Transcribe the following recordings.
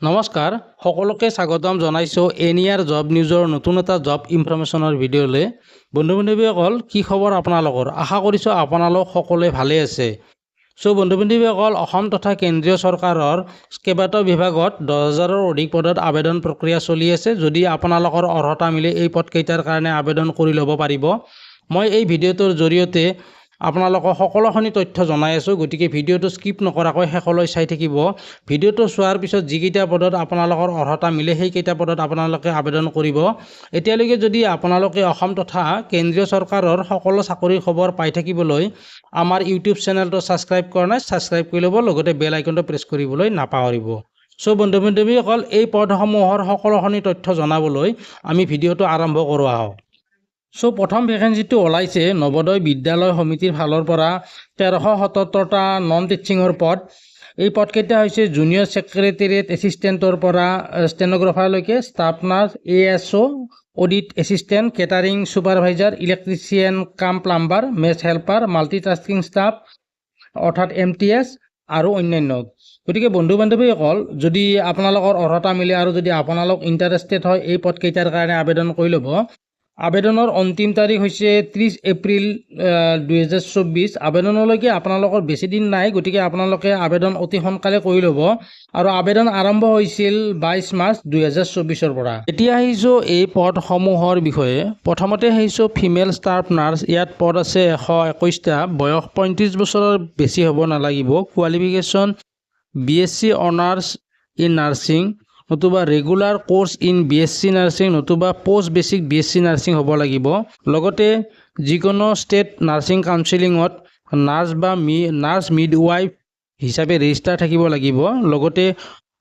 নমস্কাৰ সকলোকে স্বাগতম জনাইছো এনিয়াৰ জব নিউজৰ নতুন এটা জব ইনফৰমেশ্যনৰ ভিডিঅ'লৈ। বন্ধু-বান্ধৱীসকল কি খবৰ আপোনালোকৰ? আশা কৰিছো আপোনালোক সকলোৱে ভালে আছে। বন্ধু-বান্ধৱীসকল অসম তথা কেন্দ্ৰীয় চৰকাৰৰ কেইবাটাও বিভাগত 10,000ৰ অধিক পদত আবেদন প্ৰক্ৰিয়া চলি আছে। যদি আপোনালোকৰ অৰ্হতা মিলে এই পদকেইটাৰ কাৰণে আবেদন কৰি ল'ব পাৰিব। মই এই ভিডিঅ'টোৰ জৰিয়তে আপোনালোকক সকলোখিনি তথ্য জনাই আছোঁ, গতিকে ভিডিঅ'টো স্কিপ নকৰাকৈ শেষলৈ চাই থাকিব। ভিডিঅ'টো চোৱাৰ পিছত যিকেইটা পদত আপোনালোকৰ অৰ্হতা মিলে সেইকেইটা পদত আপোনালোকে আবেদন কৰিব। এতিয়ালৈকে যদি আপোনালোকে অসম তথা কেন্দ্ৰীয় চৰকাৰৰ সকলো চাকৰিৰ খবৰ পাই থাকিবলৈ আমাৰ ইউটিউব চেনেলটো ছাবস্ক্ৰাইব কৰা নাই, ছাবস্ক্ৰাইব কৰি ল'ব, লগতে বেল আইকনটো প্ৰেছ কৰিবলৈ নাপাহৰিব। বন্ধু-বান্ধৱীসকল এই পদসমূহৰ সকলোখিনি তথ্য জনাবলৈ আমি ভিডিঅ'টো আৰম্ভ কৰোঁ আহক। প্ৰথম ভেকেঞ্চিটো ওলাইছে নৱোদয় বিদ্যালয় সমিতিৰ ফালৰ পৰা 1377টা নন টিচিঙৰ পদ। এই পদকেইটা হৈছে জুনিয়ৰ ছেক্ৰেটেৰিয়েট এছিষ্টেণ্টৰ পৰা ষ্টেন'গ্ৰাফাৰলৈকে, staff nurse, ASO, audit assistant, catering supervisor, electrician cum plumber, mess helper, multitasking staff অৰ্থাৎ MTS আৰু অন্যান্য। গতিকে বন্ধু-বান্ধৱীসকল যদি আপোনালোকৰ অৰ্হতা মিলে আৰু যদি আপোনালোক ইণ্টাৰেষ্টেড হয় এই পদকেইটাৰ কাৰণে আবেদন কৰি ল'ব। আবেদনৰ অন্তিম তাৰিখ হৈছে 30 এপ্ৰিল 2024। আবেদনলৈকে আপোনালোকৰ বেছি দিন নাই, গতিকে আপোনালোকে আবেদন অতি সোনকালে কৰি ল'ব। আৰু আবেদন আৰম্ভ হৈছিল 22 মাৰ্চ 2024ৰ পৰা। এতিয়া আহিছোঁ এই পদসমূহৰ বিষয়ে। প্ৰথমতে আহিছোঁ ফিমেল ষ্টাফ নাৰ্ছ। ইয়াত পদ আছে 121টা। বয়স 35 বছৰৰ বেছি হ'ব নালাগিব। Qualification BSc honours in nursing নতুবা regular course in BSc nursing নতুবা পোষ্ট বেচিক BSc নাৰ্ছিং হ'ব লাগিব। লগতে যিকোনো ষ্টেট নাৰ্ছিং কাউন্সিলিঙত নাৰ্ছ বা নাৰ্ছ মিডৱাইফ হিচাপে ৰেজিষ্টাৰ থাকিব লাগিব। লগতে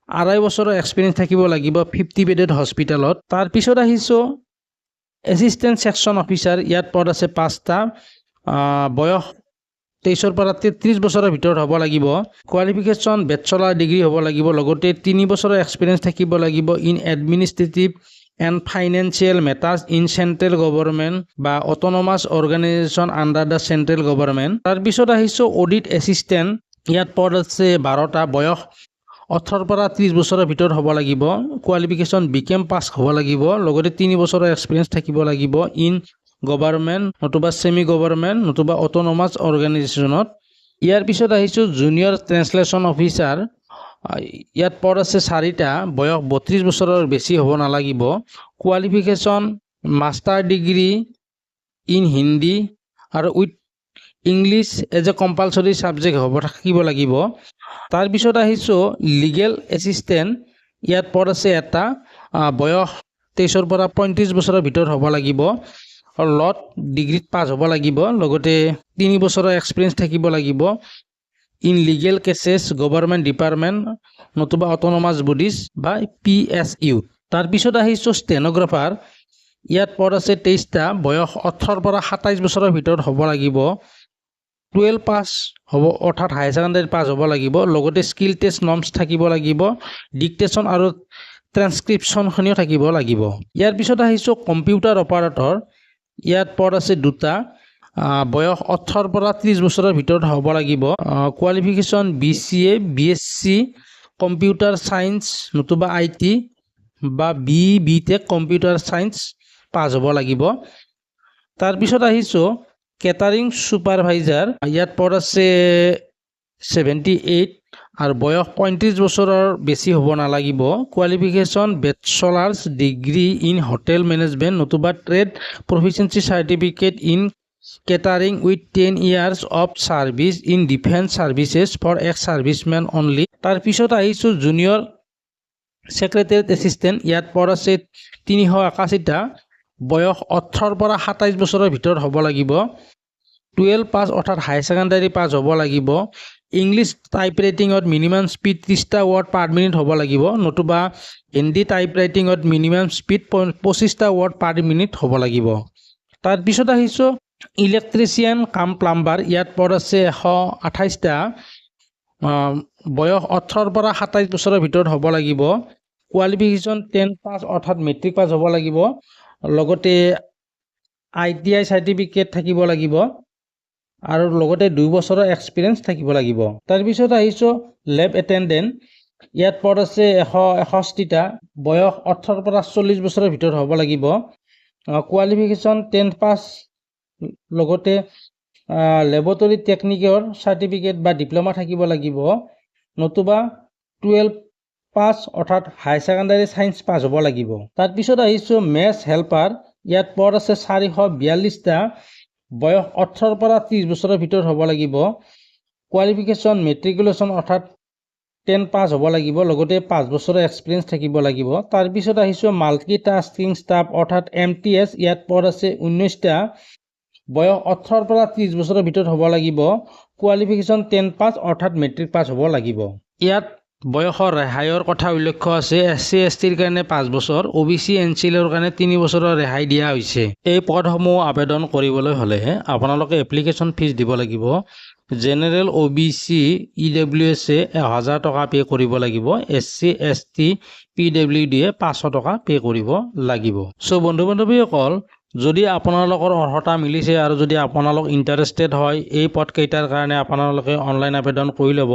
2.5 বছৰৰ এক্সপিৰিয়েঞ্চ থাকিব লাগিব 50 বেডেড হস্পিটেলত। তাৰপিছত আহিছোঁ এছিষ্টেণ্ট ছেকশ্যন অফিচাৰ। ইয়াত পদ আছে 5টা। বয়স 23 পৰা 33 বছৰৰ ভিতৰত হ'ব লাগিব। কোৱালিফিকেশ্যন বেচেলাৰ ডিগ্ৰী হ'ব লাগিব। লগতে 3 বছৰৰ এক্সপিৰিয়েঞ্চ থাকিব লাগিব in administrative and financial matters in central government বা autonomous organisation under the central government. তাৰপিছত আহিছোঁ অডিট এছিষ্টেণ্ট। ইয়াত পদ আছে 12টা। বয়স 18 পৰা 30 বছৰৰ ভিতৰত হ'ব লাগিব। কোৱালিফিকেশ্যন BCom পাছ হ'ব লাগিব। লগতে 3 বছৰৰ এক্সপিৰিয়েঞ্চ থাকিব লাগিব ইন গভৰ্ণমেণ্ট নতুবা ছেমি গভৰ্ণমেণ্ট নতুবা অট'নমাছ অৰ্গেনাইজেশ্যনত। ইয়াৰ পিছত আহিছোঁ জুনিয়ৰ ট্ৰেন্সলেশ্যন অফিচাৰ। ইয়াত পদ আছে 4টা। বয়স 32 বছৰৰ বেছি হ'ব নালাগিব। Qualification master degree in Hindi আৰু with English as a compulsory subject থাকিব লাগিব। তাৰপিছত আহিছোঁ লিগেল এছিষ্টেণ্ট। ইয়াত পদ আছে 1টা। বয়স 23 পৰা 35 বছৰৰ ভিতৰত হ'ব লাগিব। ল'ত ডিগ্ৰীত পাছ হ'ব লাগিব। লগতে 3 বছৰৰ এক্সপিৰিয়েঞ্চ থাকিব লাগিব in legal cases government department নতুবা অট'নমাছ বডিজ বা PSU। তাৰপিছত আহিছোঁ ষ্টেন'গ্ৰাফাৰ। ইয়াত পদ আছে 23টা। বয়স 18 পৰা 27 বছৰৰ ভিতৰত হ'ব লাগিব। 12 পাছ হ'ব অৰ্থাৎ হায়াৰ ছেকেণ্ডেৰী পাছ হ'ব লাগিব। লগতে স্কিল টেষ্ট নৰ্মছ থাকিব লাগিব। ডিক্টেশ্যন আৰু ট্ৰেন্সক্ৰিপশ্যনখিনিও থাকিব লাগিব। ইয়াৰ পিছত আহিছোঁ কম্পিউটাৰ অপাৰেটৰ। ইয়াত পদ আছে 2টা। বয়স 18 পৰা 30 বছৰৰ ভিতৰত হ'ব লাগিব। Qualification BCA BSc computer science নতুবা IT বা BTech কম্পিউটাৰ ছায়েন্স পাছ হ'ব লাগিব। তাৰপিছত আহিছোঁ কেটাৰিং ছুপাৰভাইজাৰ। ইয়াত পদ আছে 78 আৰু বয়স 35 বছৰৰ বেছি হ'ব নালাগিব। Qualification bachelors degree in hotel management নতুবা trade proficiency certificate in catering with 10 years of service in defence services for ex servicemen only. তাৰপিছত আহিছোঁ জুনিয়ৰ ছেক্ৰেটেৰিয়েট এছিষ্টেণ্ট। ইয়াত পদ আছে 381টা। বয়স 18 পৰা 27 বছৰৰ ভিতৰত হ'ব লাগিব। 12 পাছ অৰ্থাৎ হায়াৰ ছেকেণ্ডাৰী পাছ হ'ব লাগিব। ইংলিছ টাইপ ৰাইটিঙত মিনিমাম স্পীড 30টা ৱৰ্ড পাৰ মিনিট হ'ব লাগিব নতুবা হিন্দী টাইপ ৰাইটিঙত মিনিমাম স্পীড 25টা ৱৰ্ড পাৰ মিনিট হ'ব লাগিব। তাৰপিছত আহিছোঁ ইলেক্ট্ৰিচিয়ান কাম প্লাম্বাৰ। ইয়াত পদ আছে 128টা। বয়স 18 পৰা 27 বছৰৰ ভিতৰত হ'ব লাগিব। কোৱালিফিকেশ্যন 10 পাছ অৰ্থাৎ মেট্ৰিক পাছ হ'ব লাগিব। লগতে ITI চাৰ্টিফিকেট থাকিব লাগিব আৰু লগতে 2 বছৰৰ এক্সপিৰিয়েঞ্চ থাকিব লাগিব। তাৰপিছত আহিছোঁ লেব এটেণ্ডেণ্ট। ইয়াত পদ আছে 161টা। বয়স 18 পৰা 40 বছৰৰ ভিতৰত হ'ব লাগিব। কোৱালিফিকেশ্যন 10 পাছ, লগতে লেবৰেটৰী টেকনিকৰ চাৰ্টিফিকেট বা ডিপ্ল'মা থাকিব লাগিব, নতুবা 12 পাছ অৰ্থাৎ হায়াৰ ছেকেণ্ডাৰী ছায়েন্স পাছ হ'ব লাগিব। তাৰপিছত আহিছোঁ মেথছ হেল্পাৰ। ইয়াত পদ আছে 442টা। বয়স 18 পৰা 30 বছৰৰ ভিতৰত হ'ব লাগিব। কোৱালিফিকেশ্যন মেট্ৰিকুলেশ্যন অৰ্থাৎ 10 পাছ হ'ব লাগিব, লগতে 5 বছৰৰ এক্সপিৰিয়েঞ্চ থাকিব লাগিব। তাৰপিছত আহিছোঁ মাল্টি টাস্কিং ষ্টাফ অৰ্থাৎ MTS। ইয়াত পদ আছে 19টা। বয়স 18 পৰা 30 বছৰৰ ভিতৰত হ'ব লাগিব। কোৱালিফিকেশ্যন 10 পাছ অৰ্থাৎ মেট্ৰিক পাছ হ'ব লাগিব। ইয়াত বয়সৰ ৰেহাইৰ কথা উল্লেখ আছে। SC STৰ কাৰণে 5 বছৰ, OBC NCLৰ কাৰণে 3 বছৰৰ ৰেহাই দিয়া হৈছে। এই পদসমূহ আবেদন কৰিবলৈ হ'লে আপোনালোকে এপ্লিকেশ্যন ফিজ দিব লাগিব। জেনেৰেল OBC EWS 1000 টকা পে' কৰিব লাগিব। SC ST PWD 500 টকা পে' কৰিব লাগিব। বন্ধু বান্ধৱীসকল, যদি আপোনালোকৰ অৰ্হতা মিলিছে আৰু যদি আপোনালোক ইণ্টাৰেষ্টেড হয় এই পদকেইটাৰ কাৰণে আপোনালোকে অনলাইন আবেদন কৰি ল'ব।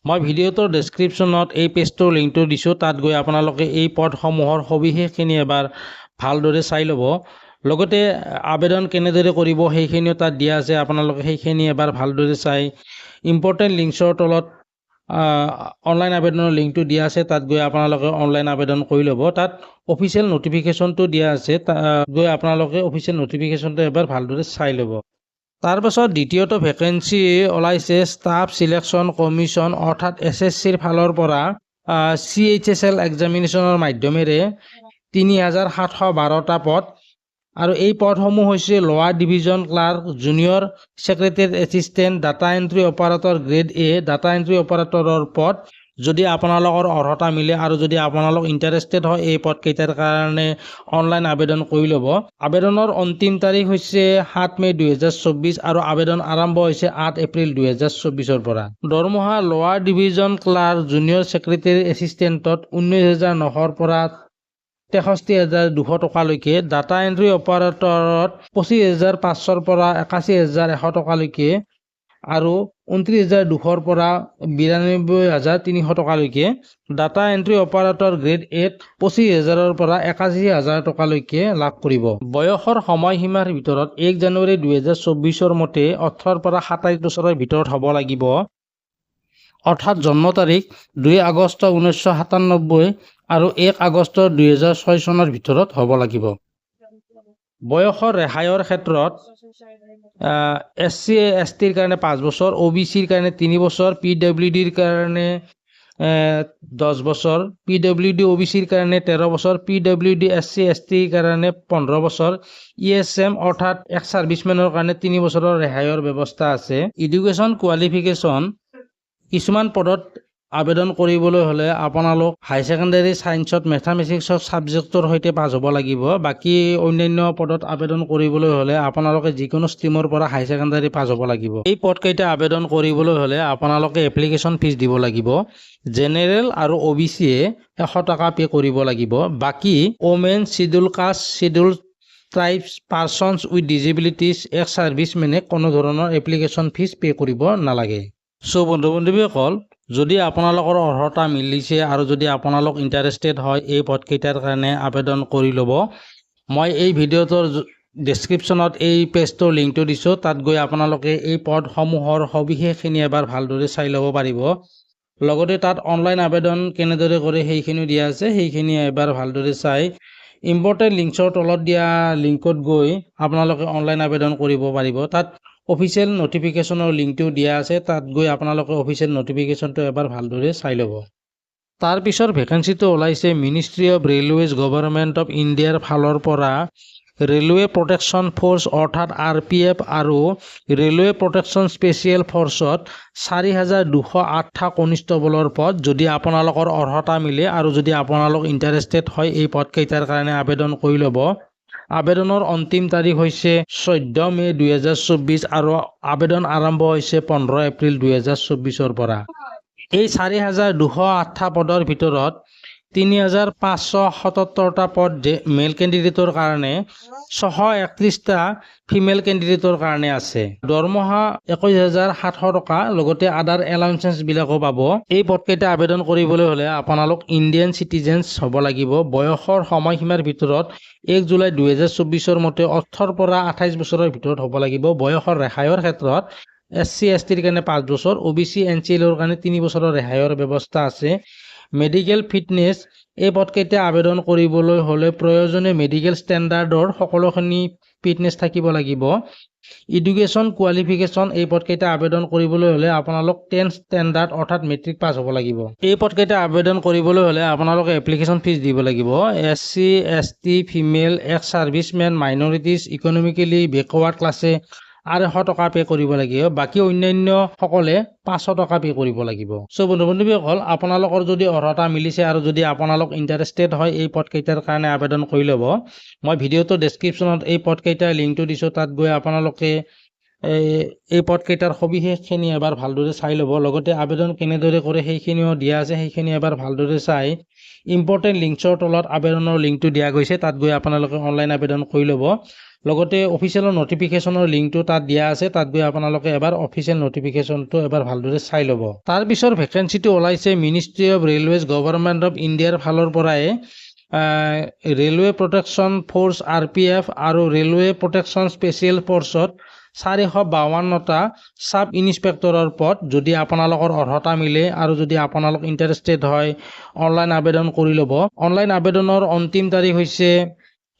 মই ভিডিঅ'টোৰ ডেছক্ৰিপশ্যনত এই পেজটোৰ লিংকটো দিছোঁ। তাত গৈ আপোনালোকে এই পদসমূহৰ সবিশেষখিনি এবাৰ ভালদৰে চাই ল'ব। লগতে আবেদন কেনেদৰে কৰিব সেইখিনিও তাত দিয়া আছে। আপোনালোকে সেইখিনি এবাৰ ভালদৰে চাই ইম্পৰ্টেণ্ট লিংকছৰ তলত অনলাইন আবেদনৰ লিংকটো দিয়া আছে। তাত গৈ আপোনালোকে অনলাইন আবেদন কৰি ল'ব। তাত অফিচিয়েল নটিফিকেশ্যনটো দিয়া আছে। গৈ আপোনালোকে অফিচিয়েল নটিফিকেশ্যনটো এবাৰ ভালদৰে চাই ল'ব। তাৰপাছত দ্বিতীয়টো ভেকেঞ্চি ওলাইছে ষ্টাফ চিলেকশ্যন কমিশ্যন অৰ্থাৎ SSCৰ ফালৰ পৰা CHSL এক্সামিনেশ্যনৰ মাধ্যমেৰে 3712টা পদ। আৰু এই পদসমূহ হৈছে lower division clerk, junior secretary assistant, data entry operator grade A, data entry অপাৰেটৰৰ পদ। যদি আপোনালোকৰ অৰ্হতা মিলে আৰু যদি আপোনালোক ইণ্টাৰেষ্টেড হয় এই পদকেইটাৰ কাৰণে অনলাইন আবেদন কৰি ল'ব। আবেদনৰ অন্তিম তাৰিখ হৈছে 7 মে 2024 আৰু আবেদন আৰম্ভ হৈছে 8 এপ্ৰিল 2024 পৰা। দৰমহা লোৱাৰ ডিভিজন ক্লাৰ্ক, জুনিয়ৰ ছেক্ৰেটেৰী এছিষ্টেণ্টত 19,900 পৰা 63,200 টকালৈকে, ডাটা এণ্ট্ৰি অপাৰেটৰত 25,500 পৰা 81,100 টকালৈকে আৰু 29,200 পৰা 92,300 টকালৈকে। Data entry operator grade A 25,000 পৰা 81,000 টকালৈকে লাভ কৰিব। বয়সৰ সময়সীমাৰ ভিতৰত 1 জানুৱাৰী 2024 মতে 18 পৰা 27 বছৰৰ ভিতৰত হ'ব লাগিব, অৰ্থাৎ জন্ম তাৰিখ 2 আগষ্ট 1997 আৰু 1 আগষ্ট 2006 চনৰ ভিতৰত হ'ব লাগিব। বয়সৰ ৰেহাইৰ ক্ষেত্ৰত SC STৰ কাৰণে 5 বছৰ, OBCৰ কাৰণে 3 বছৰ, PWDৰ কাৰণে 10 বছৰ, PWD OBCৰ কাৰণে 13 বছৰ, PWD SC STৰ কাৰণে 15 বছৰ, ESM অৰ্থাৎ এক্স ছাৰ্ভিচমেনৰ কাৰণে 3 বছৰৰ ৰেহাইৰ ব্যৱস্থা আছে। এডুকেশ্যন কোৱালিফিকেশ্যন কিছুমান পদত আবেদন কৰিবলৈ হ'লে আপোনালোক হাই ছেকেণ্ডাৰী ছায়েন্সত মেথামেটিক্সৰ ছাবজেক্টৰ সৈতে পাছ হ'ব লাগিব। বাকী অন্যান্য পদত আবেদন কৰিবলৈ হ'লে আপোনালোকে যিকোনো ষ্ট্ৰীমৰ পৰা হাই ছেকেণ্ডাৰী পাছ হ'ব লাগিব। এই পদকেইটা আবেদন কৰিবলৈ হ'লে আপোনালোকে এপ্লিকেশ্যন ফিজ দিব লাগিব। জেনেৰেল আৰু OBCয়ে 100 টকা পে' কৰিব লাগিব। বাকী women, schedule caste, schedule tribes, persons with disabilities, ex ছাৰ্ভিচমেনে কোনো ধৰণৰ এপ্লিকেশ্যন ফিজ পে' কৰিব নালাগে। বন্ধু বান্ধৱীসকল, যদি আপোনালোকৰ অৰ্হতা মিলিছে আৰু যদি আপোনালোক ইণ্টাৰেষ্টেড হয় এই পদকেইটাৰ কাৰণে আবেদন কৰি ল'ব। মই এই ভিডিঅ'টোৰ ডেছক্ৰিপশ্যনত এই পেজটোৰ লিংকটো দিছোঁ। তাত গৈ আপোনালোকে এই পদসমূহৰ সবিশেষখিনি এবাৰ ভালদৰে চাই ল'ব পাৰিব। লগতে তাত অনলাইন আবেদন কেনেদৰে কৰে সেইখিনিও দিয়া আছে, সেইখিনি এবাৰ ভালদৰে চাই ইম্পৰ্টেণ্ট লিংকছৰ তলত দিয়া লিংকত গৈ আপোনালোকে অনলাইন আবেদন কৰিব পাৰিব। তাত অফিচিয়েল নটিফিকেশ্যনৰ লিংকটো দিয়া আছে। তাত গৈ আপোনালোকে অফিচিয়েল নটিফিকেশ্যনটো এবাৰ ভালদৰে চাই ল'ব। তাৰপিছত ভেকেঞ্চিটো ওলাইছে ministry of railways government of ইণ্ডিয়াৰ ফালৰ পৰা ৰেলৱে প্ৰটেকশ্যন ফ'ৰ্চ অৰ্থাৎ RPF আৰু ৰেলৱে প্ৰটেকশ্যন স্পেচিয়েল ফ'ৰ্চত 4,208টা কনিষ্টবলৰ পদ। যদি আপোনালোকৰ অৰ্হতা মিলে আৰু যদি আপোনালোক ইণ্টাৰেষ্টেড হয় এই পদকেইটাৰ কাৰণে আবেদন কৰি ল'ব। আবেদনৰ অন্তিম তাৰিখ হৈছে 14 মে 2024 আৰু আবেদন আৰম্ভ হৈছে 15 এপ্ৰিল 2024 পৰা। এই 4,208টা পদৰ ভিতৰত 3577টা পদ মেল কেণ্ডিডেটৰ কাৰণে 631টা ফিমেল কেণ্ডিডেটৰ কাৰণে আছে। দৰমহা 21,700 টকা, লগতে আদাৰ এলাউন্সেছবিলাকো পাব। এই পদকেইটা আবেদন কৰিবলৈ হ'লে আপোনালোক ইণ্ডিয়ান চিটিজেন্স হ'ব লাগিব। বয়সৰ সময়সীমাৰ ভিতৰত 1 জুলাই 2024 মতে 18 পৰা 28 বছৰৰ ভিতৰত হ'ব লাগিব। বয়সৰ ৰেহাইৰ ক্ষেত্ৰত SC STৰ কাৰণে 5 বছৰ, OBC NCLৰ কাৰণে 3 বছৰৰ ৰেহাইৰ ব্যৱস্থা আছে। মেডিকেল ফিটনেছ, এই পদকেইটা আবেদন কৰিবলৈ হ'লে প্ৰয়োজনীয় মেডিকেল ষ্টেণ্ডাৰ্ডৰ সকলোখিনি ফিটনেছ থাকিব লাগিব। এডুকেশ্যন কোৱালিফিকেশ্যন, এই পদকেইটা আবেদন কৰিবলৈ হ'লে আপোনালোক 10 ষ্টেণ্ডাৰ্ড অৰ্থাৎ মেট্ৰিক পাছ হ'ব লাগিব। এই পদকেইটা আবেদন কৰিবলৈ হ'লে আপোনালোকে এপ্লিকেশ্যন ফিজ দিব লাগিব। SC ST female, ex servicemen, minorities, economically backward ক্লাছে 250 টকা পে' কৰিব লাগিব। বাকী অন্যান্যসকলে 500 টকা পে' কৰিব লাগিব। বন্ধু-বান্ধৱীসকল, আপোনালোকৰ যদি অৰ্হতা মিলিছে আৰু যদি আপোনালোক ইণ্টাৰেষ্টেড হয় এই পদকেইটাৰ কাৰণে আবেদন কৰি ল'ব। মই ভিডিঅ'টোৰ ডেছক্ৰিপশ্যনত এই পদকেইটাৰ লিংকটো দিছোঁ, তাত গৈ আপোনালোকে এই পদকেইটাৰ সবিশেষখিনি এবাৰ ভালদৰে চাই ল'ব। লগতে আবেদন কেনেদৰে কৰে সেইখিনিও দিয়া আছে, সেইখিনি এবাৰ ভালদৰে চাই ইম্পৰ্টেণ্ট লিংকছৰ তলত আবেদনৰ লিংকটো দিয়া গৈছে, তাত গৈ আপোনালোকে অনলাইন আবেদন কৰি ল'ব। লগতে অফিচিয়েল নটিফিকেশ্যনৰ লিংকটো তাত দিয়া আছে, তাত গৈ আপোনালোকে এবাৰ অফিচিয়েল নটিফিকেশ্যনটো এবাৰ ভালদৰে চাই ল'ব। তাৰপিছৰ ভেকেঞ্চিটো ওলাইছে ministry of railways government of ইণ্ডিয়াৰ ফালৰ পৰাই ৰেলৱে প্ৰটেকশ্যন ফ'ৰ্চ RPF আৰু ৰেলৱে প্ৰটেকশ্যন স্পেচিয়েল ফ'ৰ্চত 452টা ছাব ইনস্পেক্টৰৰ পদ। যদি আপোনালোকৰ অৰ্হতা মিলে আৰু যদি আপোনালোক ইণ্টাৰেষ্টেড হয় অনলাইন আবেদন কৰি ল'ব। অনলাইন আবেদনৰ অন্তিম তাৰিখ হৈছে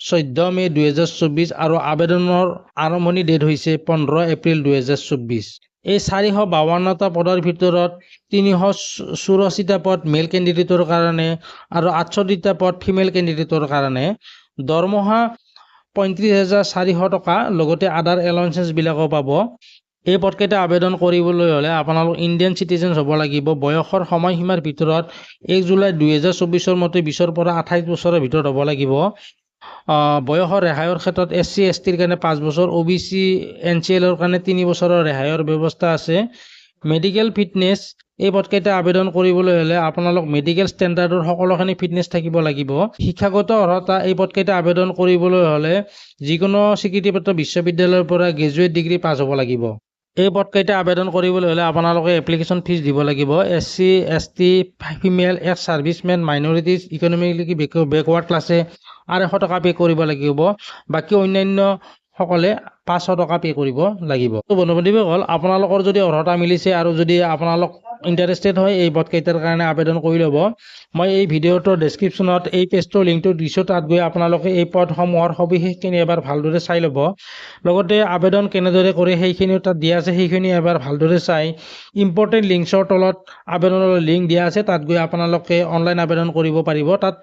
14 মে 2024 আৰু আবেদনৰ আৰম্ভণি ডেট হৈছে 15 এপ্ৰিল 2024। এই 452টা পদৰ ভিতৰত 384টা পদ মেল কেণ্ডিডেটৰ কাৰণে আৰু 68টা পদ ফিমেল কেণ্ডিডেটৰ কাৰণে। দৰমহা 35,400 টকা, লগতে আদাৰ এলাউন্সেছবিলাকো পাব। এই পদকেইটা আবেদন কৰিবলৈ হ'লে আপোনালোক ইণ্ডিয়ান চিটিজেন্স হ'ব লাগিব। বয়সৰ সময়সীমাৰ ভিতৰত 1 জুলাই 2024 মতে 20 পৰা 28 বছৰৰ ভিতৰত হ'ব লাগিব। বয়সৰ ৰেহাইৰ ক্ষেত্ৰত SC STৰ কাৰণে 5 বছৰ, OBC NCLৰ কাৰণে 3 বছৰৰ ৰেহাইৰ ব্যৱস্থা আছে। মেডিকেল ফিটনেছ, এই পদকেইটা আবেদন কৰিবলৈ হ'লে আপোনালোক মেডিকেল ষ্টেণ্ডাৰ্ডৰ সকলোখিনি ফিটনেছ থাকিব লাগিব। শিক্ষাগত অৰ্হতা, এই পদকেইটা আবেদন কৰিবলৈ হ'লে যিকোনো স্বীকৃতিপ্ৰাপ্ত বিশ্ববিদ্যালয়ৰ পৰা গ্ৰেজুৱেট ডিগ্ৰী পাছ হ'ব লাগিব। এই পদকেইটা আবেদন কৰিবলৈ হ'লে আপোনালোকে এপ্লিকেশ্যন ফিজ দিব লাগিব। SC ST female, ex servicemen, minorities, economically backward ক্লাছে 250 টকা পে' কৰিব লাগিব। বাকী অন্যান্যসকলে 500 টকা পে' কৰিব লাগিব। বন্ধু-বান্ধৱীসকল, আপোনালোকৰ যদি অৰ্হতা মিলিছে আৰু যদি আপোনালোক ইণ্টাৰেষ্টেড হয় এই পদকেইটাৰ কাৰণে আবেদন কৰি ল'ব। মই এই ভিডিঅ'টোৰ ডেছক্ৰিপশ্যনত এই পেজটোৰ লিংকটো দিছোঁ, তাত গৈ আপোনালোকে এই পদসমূহৰ সবিশেষখিনি এবাৰ ভালদৰে চাই ল'ব। লগতে আবেদন কেনেদৰে কৰে সেইখিনিও তাত দিয়া আছে, সেইখিনি এবাৰ ভালদৰে চাই ইম্পৰ্টেণ্ট লিংকছৰ তলত আবেদনৰ লিংক দিয়া আছে, তাত গৈ আপোনালোকে অনলাইন আবেদন কৰিব পাৰিব। তাত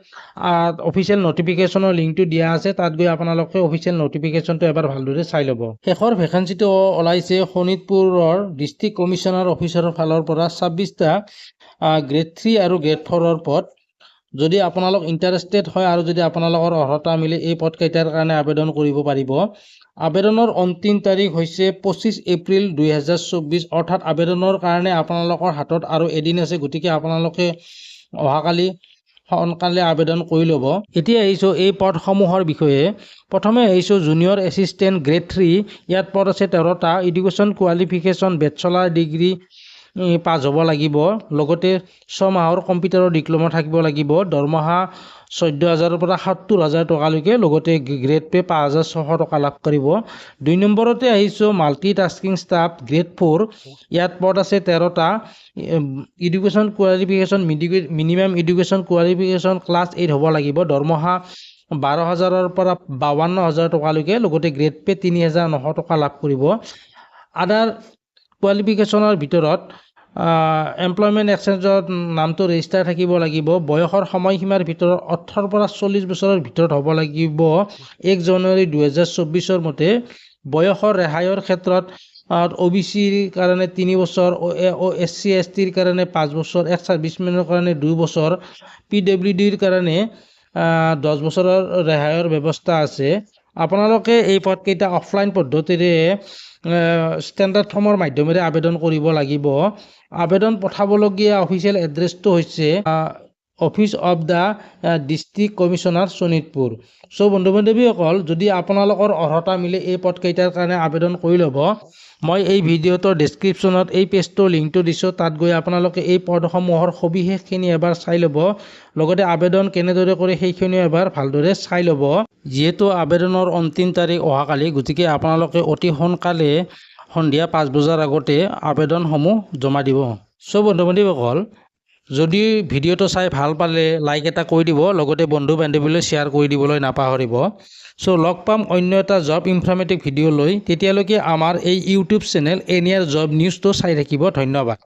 অফিচিয়েল নটিফিকেশ্যনৰ লিংকটো দিয়া আছে, তাত গৈ আপোনালোকে অফিচিয়েল নটিফিকেশ্যনটো এবাৰ ভালদৰে চাই ল'ব। শেষৰ ভেকেঞ্চিটো ওলাইছে শোণিতপুৰৰ ডিষ্ট্ৰিক্ট কমিশ্যনাৰ অফিচৰ ফালৰ পৰা 26টা গ্ৰেড 3 আৰু গ্ৰেড 4ৰ পদ। যদি আপোনালোক ইণ্টাৰেষ্টেড হয় আৰু যদি আপোনালোকৰ অৰ্হতা মিলে এই পদকেইটাৰ কাৰণে আবেদন কৰিব পাৰিব। আবেদনৰ অন্তিম তাৰিখ হৈছে 25 এপ্ৰিল 2024, অৰ্থাৎ আবেদনৰ কাৰণে আপোনালোকৰ হাতত আৰু এদিন আছে, গতিকে আপোনালোকে অহাকালি সোনকালে আবেদন কৰি ল'ব। এতিয়া আহিছোঁ এই পদসমূহৰ বিষয়ে। প্ৰথমে আহিছোঁ জুনিয়ৰ এছিষ্টেণ্ট গ্ৰেড 3, ইয়াত পদ আছে 13টা। Education qualification bachelor degree pass হ'ব লাগিব, লগতে 6 মাহৰ কম্পিউটাৰৰ ডিপ্ল'মা থাকিব লাগিব। দৰমহা 14,000 পৰা 70,000 টকালৈকে, লগতে গ্ৰেড পে' 5,600 টকা লাভ কৰিব। 2 নম্বৰতে আহিছোঁ মাল্টি টাস্কিং ষ্টাফ গ্ৰেড 4, ইয়াত পদ আছে 13টা। Education qualification minimum education qualification class 8 হ'ব লাগিব। দৰমহা 12,000 পৰা 52,000 টকালৈকে, লগতে গ্ৰেড পে' 3,900 টকা লাভ কৰিব। আদাৰ কোৱালিফিকেশ্যনৰ ভিতৰত এমপ্লয়মেণ্ট এক্সচেঞ্জত নামটো ৰেজিষ্টাৰ থাকিব লাগিব। বয়সৰ সময়সীমাৰ ভিতৰত 18 পৰা 40 বছৰৰ ভিতৰত হ'ব লাগিব 1 জানুৱাৰী 2024 মতে। বয়সৰ ৰেহাইৰ ক্ষেত্ৰত OBCৰ কাৰণে 3 বছৰ, SC STৰ কাৰণে 5 বছৰ, এক্স ছাৰ্ভিচমেনৰ কাৰণে 2 বছৰ, PWDৰ কাৰণে 10 বছৰৰ ৰেহাইৰ ব্যৱস্থা আছে। আপোনালোকে এই পদকেইটা অফলাইন পদ্ধতিৰে ষ্টেণ্ডাৰ্ড ফৰ্মৰ মাধ্যমেৰে আবেদন কৰিব লাগিব। আবেদন পঠাবলগীয়া অফিচিয়েল এড্ৰেছটো হৈছে office of the district commissioner Sonitpur. So' বন্ধু বান্ধৱীসকল, যদি আপোনালোকৰ অৰ্হতা মিলে এই পদকেইটাৰ কাৰণে আবেদন কৰি ল'ব। মই এই ভিডিঅ'টোৰ ডেছক্ৰিপশ্যনত এই পেজটোৰ লিংকটো দিছোঁ, তাত গৈ আপোনালোকে এই পদসমূহৰ সবিশেষখিনি এবাৰ চাই ল'ব। লগতে আবেদন কেনেদৰে কৰে সেইখিনিও এবাৰ ভালদৰে চাই ল'ব। যিহেতু আবেদনৰ অন্তিম তাৰিখ অহাকালি, গতিকে আপোনালোকে অতি সোনকালে সন্ধিয়া 5 বজাৰ আগতে আবেদনসমূহ জমা দিব। চ' বন্ধু বান্ধৱীসকল, যদি ভিডিঅ'টো চাই ভাল পালে লাইক এটা কৰি দিব, লগতে বন্ধু বান্ধৱীলৈ শ্বেয়াৰ কৰি দিবলৈ নাপাহৰিব। চ' লগ পাম অন্য এটা জব ইনফৰ্মেটিভ ভিডিঅ' লৈ। তেতিয়ালৈকে আমাৰ এই ইউটিউব চেনেল এনিয়াৰ জব নিউজটো চাই থাকিব। ধন্যবাদ।